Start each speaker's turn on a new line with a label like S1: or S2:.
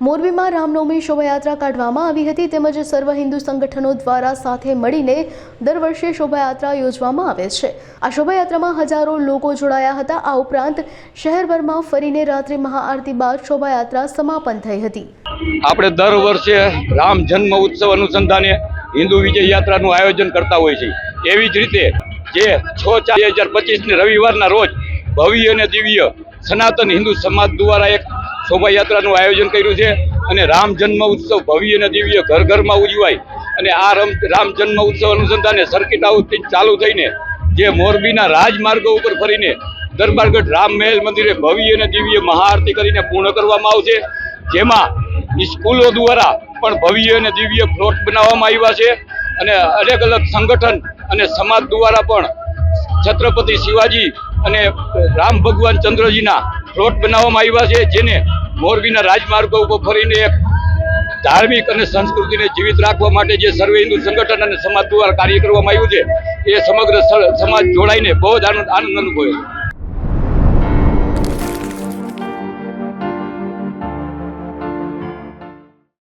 S1: મોરબીમાં રામનવમી શોભાયાત્રા કાઢવામાં આવી હતી તેમજ સર્વ હિન્દુ સંગઠનો દ્વારા સાથે મળીને દર વર્ષે શોભાયાત્રા યોજવામાં આવે છે। આ શોભાયાત્રામાં હજારો લોકો જોડાયા હતા। આ ઉપરાંત શહેરભરમાં ફરીને રાત્રે મહાઆરતી બાદ શોભાયાત્રા સમાપન થઈ હતી।
S2: આપણે દર વર્ષે રામ જન્મ ઉત્સવ અનુસંધાને હિન્દુ વિજય યાત્રાનું આયોજન કરતા હોય છે। એવી જ રીતે જે 6/4/2025 રવિવારના રોજ ભવ્ય અને દિવ્ય સનાતન હિન્દુ સમાજ દ્વારા એક શોભાયાત્રાનું આયોજન કર્યું છે અને રામ જન્મ ઉત્સવ ભવ્ય અને દિવ્ય ઘર ઘરમાં ઉજવાય અને આ રામ જન્મ ઉત્સવ અનુસંધાને સર્કિટ હાઉસથી ચાલુ થઈને જે મોરબીના રાજમાર્ગો ઉપર ફરીને દરબારગઢ રામ મહેલ મંદિરે ભવ્ય અને દિવ્ય મહાઆરતી કરીને પૂર્ણ કરવામાં આવશે। જેમાં સ્કૂલો દ્વારા પણ ભવ્ય અને દિવ્ય ફ્લોટ બનાવવામાં આવ્યા છે અને અલગ અલગ સંગઠન અને સમાજ દ્વારા પણ છત્રપતિ શિવાજી અને રામ ભગવાન ચંદ્રજીના ફ્લોટ બનાવવામાં આવ્યા છે, જેને મોરબીના રાજમાર્ગો ઉપર ફરીને એક ધાર્મિક અને સંસ્કૃતિને જીવિત રાખવા માટે જે સર્વ હિન્દુ સંગઠન અને સમાજ દ્વારા કાર્ય કરવામાં આવ્યું છે એ સમગ્ર સમાજ જોડાઈને બહુ જ આનંદ અનુભવે છે।